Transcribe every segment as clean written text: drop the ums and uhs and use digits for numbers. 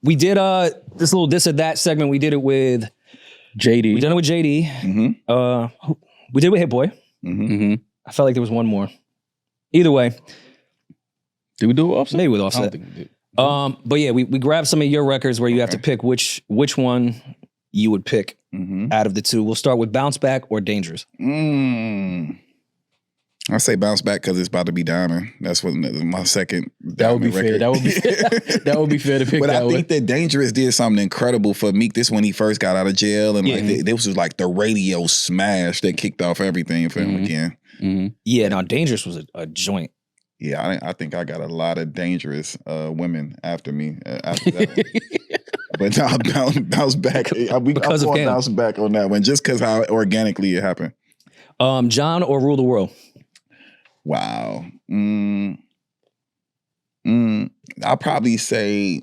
We did this little this or that segment. We did it with JD. We done it with JD. Mm-hmm. We did it with Hit Boy. Mm-hmm. I felt like there was one more. Either way. Did we do it Offset? Maybe with I Offset. don't think we did. But yeah, we grabbed some of your records where you have to pick which one you would pick out of the two. We'll start with Bounce Back or Dangerous. I say Bounce Back because it's about to be Diamond. That's what my second. That would be fair. That would be that would be fair to pick. But that I think that Dangerous did something incredible for Meek. This when he first got out of jail, and like this was like the radio smash that kicked off everything for him again. Yeah, now Dangerous was a joint. Yeah, I think I got a lot of dangerous women after me after that. But now bounce back. I'm bounce back on that one just because how organically it happened. John or Rule the World? Wow. I'll probably say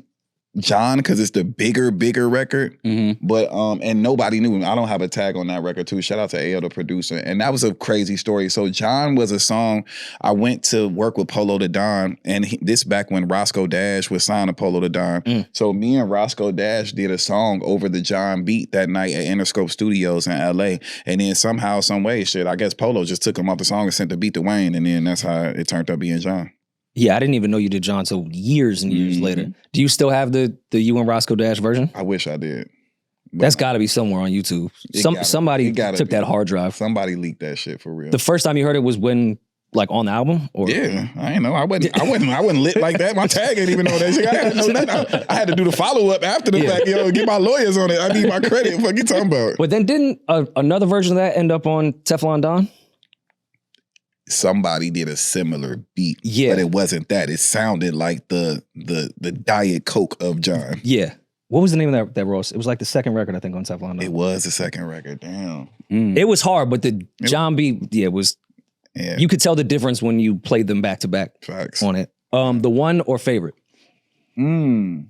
John because it's the bigger record. But and nobody knew him. I don't have a tag on that record too. Shout out to AO, the producer. And that was a crazy story. So John was a song. I went to work with Polo the Don, and this back when Roscoe Dash was signed to Polo the Don. So me and Roscoe Dash did a song over the John beat that night at Interscope Studios in LA. And then somehow, some way, I guess Polo just took him off the song and sent the beat to Wayne, and then that's how it turned out being John. Yeah, I didn't even know you did John till years and years later. Do you still have the you and Roscoe Dash version? I wish I did. That's got to be somewhere on YouTube. Somebody took that hard drive. Somebody leaked that shit for real. The first time you heard it was when, like, on the album? Or? Yeah, I ain't know. I wasn't lit like that. My tag ain't even know that shit. I had to know that. I had to do the follow up after the fact. Get my lawyers on it. I need my credit. What you talking about? But then didn't another version of that end up on Teflon Don? Somebody did a similar beat, but it wasn't that. It sounded like the Diet Coke of John. Yeah. What was the name of that roast? It was like the second record, I think, on Teflon Don. It was the second record. Damn. It was hard, but the John beat, was. Yeah. You could tell the difference when you played them back to back. Facts. On it. The one or favorite? The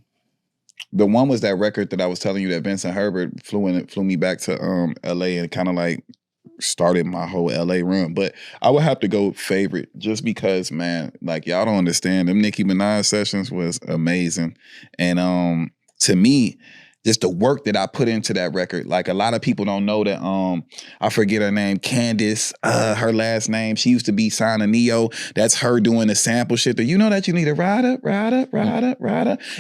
one was that record that I was telling you that Vincent Herbert flew me back to LA and kind of like started my whole LA run. But I would have to go favorite just because, man, like y'all don't understand. Them Nicki Minaj sessions was amazing. And to me, just the work that I put into that record. Like a lot of people don't know that I forget her name, Candace, her last name. She used to be signed to Neo. That's her doing the sample shit. You know that you need a rider.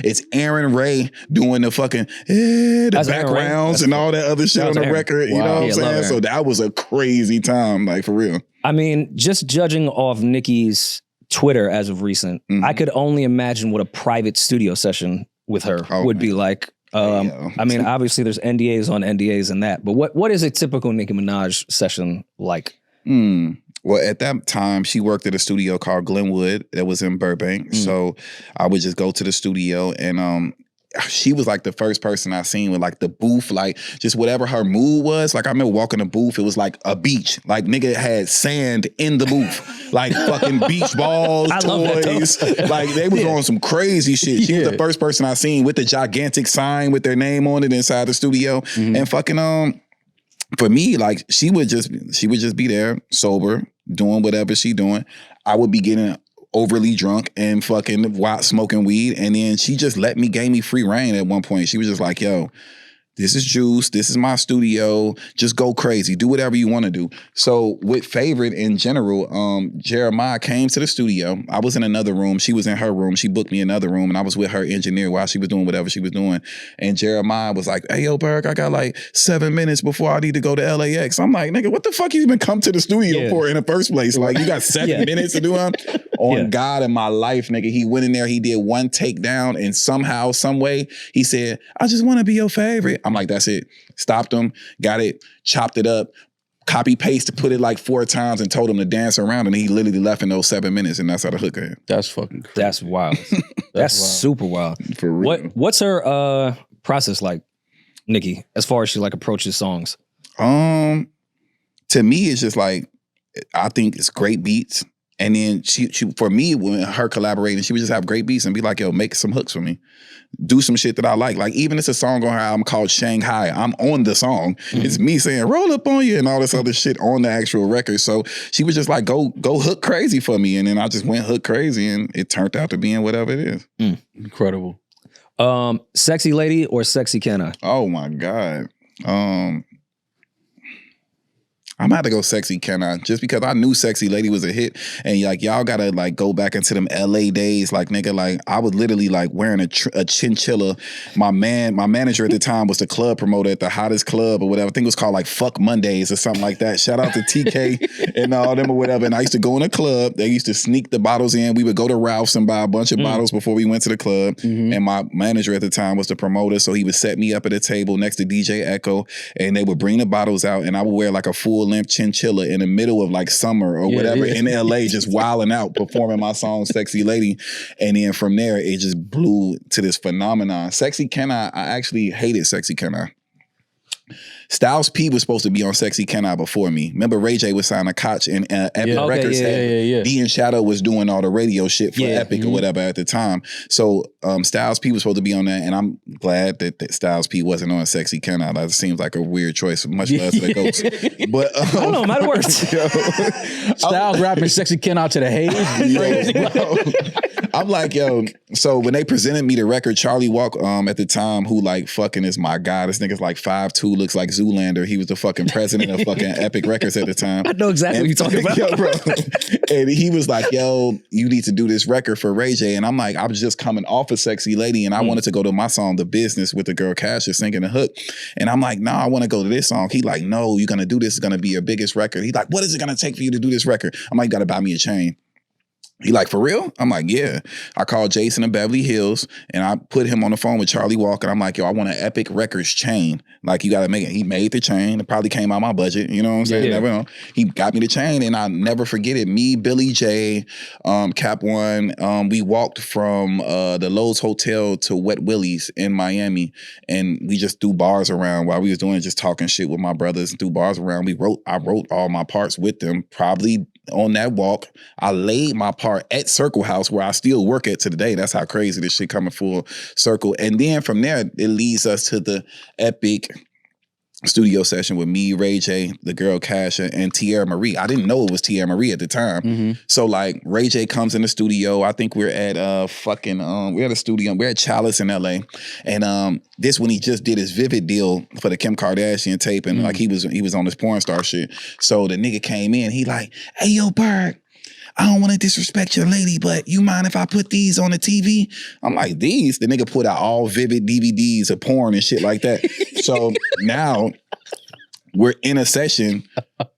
It's Aaron Ray doing the fucking the backgrounds and all that other shit on the record. You know what I'm saying? So that was a crazy time, like for real. I mean, just judging off Nicki's Twitter as of recent, I could only imagine what a private studio session with her would be like. I mean, obviously there's NDAs on NDAs and that, but what is a typical Nicki Minaj session like? Well, at that time, she worked at a studio called Glenwood that was in Burbank. So I would just go to the studio and she was like the first person I seen with like the booth, like just whatever her mood was. Like I remember walking the booth, it was like a beach. Like nigga had sand in the booth, like fucking beach balls, toys. Like they was on some crazy shit. She was the first person I seen with the gigantic sign with their name on it inside the studio. And fucking for me, like she would just be there sober, doing whatever she doing. I would be getting overly drunk and fucking smoking weed. And then she just gave me free reign at one point. She was just like, yo, this is Juice. This is my studio. Just go crazy. Do whatever you want to do. So with favorite in general, Jeremiah came to the studio. I was in another room. She was in her room. She booked me another room and I was with her engineer while she was doing whatever she was doing. And Jeremiah was like, hey, yo, Berg, I got like 7 minutes before I need to go to LAX. I'm like, nigga, what the fuck you even come to the studio for in the first place? Like you got 7 minutes to do it? On God in my life, nigga. He went in there, he did one takedown and somehow, some way, he said, I just want to be your favorite. I'm like, that's it. Stopped him, got it, chopped it up, copy paste, put it like 4 times and told him to dance around and he literally left in those 7 minutes and that's how the hook came. That's fucking crazy. That's wild. That's super wild. For real. What's her process like, Nicki, as far as she like approaches songs? To me, it's just like, I think it's great beats. And then she for me, when her collaborating, she would just have great beats and be like, yo, make some hooks for me. Do some shit that I like. Like even it's a song on her album called Shanghai. I'm on the song. It's me saying, roll up on you and all this other shit on the actual record. So she was just like, go hook crazy for me. And then I just went hook crazy and it turned out to being whatever it is. Incredible. Sexy Lady or Sexy Can I? Oh my God. I'm about to go Sexy Can I, just because I knew Sexy Lady was a hit, and like y'all gotta like go back into them LA days, like nigga, like I was literally like wearing a chinchilla. My manager at the time was the club promoter at the hottest club or whatever. I think it was called like Fuck Mondays or something like that. Shout out to TK and all them or whatever. And I used to go in a club. They used to sneak the bottles in. We would go to Ralph's and buy a bunch of bottles before we went to the club. And my manager at the time was the promoter, so he would set me up at a table next to DJ Echo, and they would bring the bottles out, and I would wear like a full length chinchilla in the middle of like summer or whatever in LA, just wilding out, performing my song Sexy Lady. And then from there, it just blew to this phenomenon. Sexy Can I actually hated Sexy Can I. Styles P was supposed to be on Sexy Can I before me. Remember Ray J was signing Koch and Epic Records. D and Shadow was doing all the radio shit for Epic or whatever at the time. So Styles P was supposed to be on that, and I'm glad that Styles P wasn't on Sexy Can I. That seems like a weird choice. Much less to the Ghost. But I don't know, might have worked. Styles rapping Sexy Can I to the haze. I'm like, yo, so when they presented me the record, Charlie Walk at the time, who like fucking is my guy. This nigga's like 5'2", looks like Zoolander. He was the fucking president of fucking Epic Records at the time. I know exactly what you're talking about. Yo, bro. And he was like, yo, you need to do this record for Ray J. And I'm like, I was just coming off of Sexy Lady, and I wanted to go to my song, The Business, with the girl Cassia singing the hook. And I'm like, nah, I want to go to this song. He like, no, you're going to do this. It's going to be your biggest record. He's like, what is it going to take for you to do this record? I'm like, you got to buy me a chain. He like, for real? I'm like, yeah. I called Jason in Beverly Hills, and I put him on the phone with Charlie Walker. I'm like, yo, I want an Epic Records chain. Like, you got to make it. He made the chain. It probably came out my budget. You know what I'm saying? Never know. He got me the chain, and I'll never forget it. Me, Billy J, Cap One, we walked from the Lowe's Hotel to Wet Willie's in Miami, and we just threw bars around while we was doing just talking shit with my brothers and threw bars around. I wrote all my parts with them, probably on that walk. I laid my part at Circle House, where I still work at to today. That's how crazy this shit coming full circle. And then from there, it leads us to the Epic studio session with me, Ray J, the girl Kasha, and Tierra Marie. I didn't know it was Tierra Marie at the time. So like Ray J comes in the studio. I think we're at we're at a studio. We're at Chalice in LA. And this when he just did his Vivid deal for the Kim Kardashian tape, and like he was on this porn star shit. So the nigga came in, he like, hey yo, Berg, I don't want to disrespect your lady, but you mind if I put these on the TV? I'm like, these? The nigga put out all Vivid DVDs of porn and shit like that. So now we're in a session.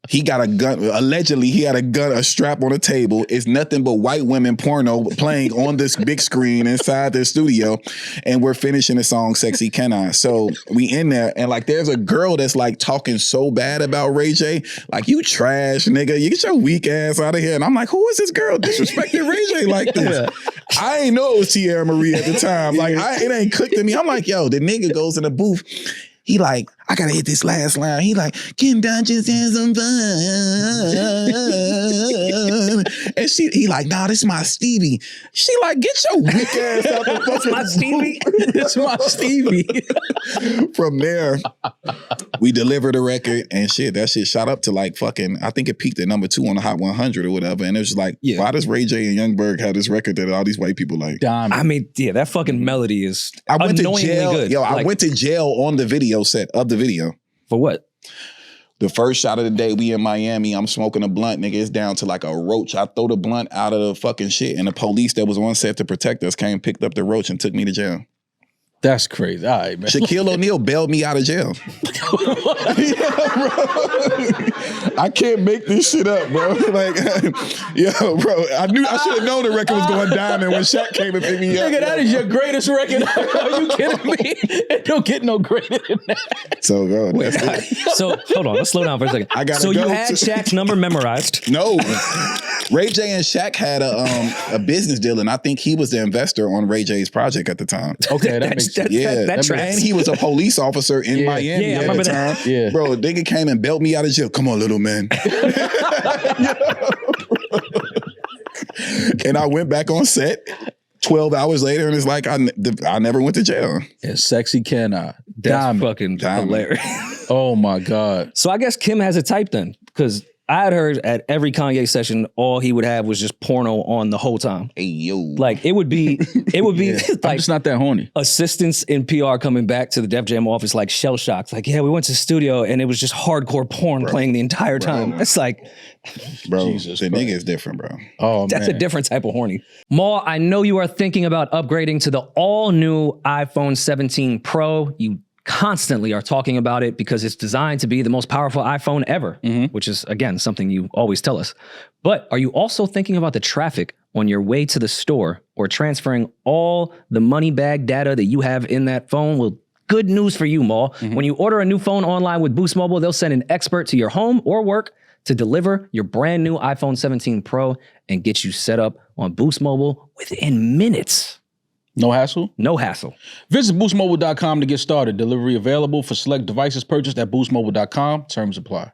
He got a gun. Allegedly, he had a gun, a strap on a table. It's nothing but white women porno playing on this big screen inside the studio. And we're finishing the song Sexy Can I. So we in there, and like there's a girl that's like talking so bad about Ray J. Like, you trash, nigga. You get your weak ass out of here. And I'm like, who is this girl disrespecting Ray J like this? I ain't know it was Tierra Marie at the time. Like, it ain't clicked to me. I'm like, yo, the nigga goes in the booth. He like, I gotta hit this last line. He like, Kim Dungeons has some fun. And he like, nah, this is my Stevie. She like, get your weak ass out the fucking my Stevie. It's my Stevie. From there, we delivered the record, and shit, that shit shot up to like fucking, I think it peaked at number 2 on the Hot 100 or whatever. And it was just like, why does Ray J and Youngberg have this record that all these white people like? I mean, yeah, that fucking melody is annoyingly good. Yo, I went to jail on the video set of the video. For what? The first shot of the day, we in Miami, I'm smoking a blunt, nigga, it's down to like a roach. I throw the blunt out of the fucking shit, and the police that was on set to protect us came, picked up the roach, and took me to jail. That's crazy. All right, man. Shaquille O'Neal bailed me out of jail. Yeah, bro. I can't make this shit up, bro. Like, yo, bro, I should have known the record was going diamond when Shaq came and picked me up. Nigga, that is your greatest record. Are you kidding me? It don't get no greater than that. So, bro, so hold on, let's slow down for a second. So you had Shaq's number memorized? No. Ray J and Shaq had a business deal, and I think he was the investor on Ray J's project at the time. Okay, that makes sense. That tracks. And he was a police officer in Miami at the time. Yeah. Bro, nigga came and bailed me out of jail. Come on, little man. And I went back on set 12 hours later, and it's like I never went to jail. Yeah, Sexy Can I. That's fucking hilarious. Oh my God. So I guess Kim has a type then, because I had heard at every Kanye session, all he would have was just porno on the whole time. Hey, yo. Like it would be Yeah. like I'm just not that horny. assistants in PR coming back to the Def Jam office like shell shocked. Like, yeah, we went to the studio and it was just hardcore porn playing the entire time. It's like, bro, Jesus the Christ. nigga is different, bro. Oh, that's man. a different type of horny. Maul, I know you are thinking about upgrading to the all-new iPhone 17 Pro. You constantly are talking about it because it's designed to be the most powerful iPhone ever, which is, again, something you always tell us. But are you also thinking about the traffic on your way to the store or transferring all the money bag data that you have in that phone? Well, good news for you, Maul. When you order a new phone online with Boost Mobile, they'll send an expert to your home or work to deliver your brand new iPhone 17 Pro and get you set up on Boost Mobile within minutes. No hassle? No hassle. Visit boostmobile.com to get started. Delivery available for select devices purchased at boostmobile.com. Terms apply.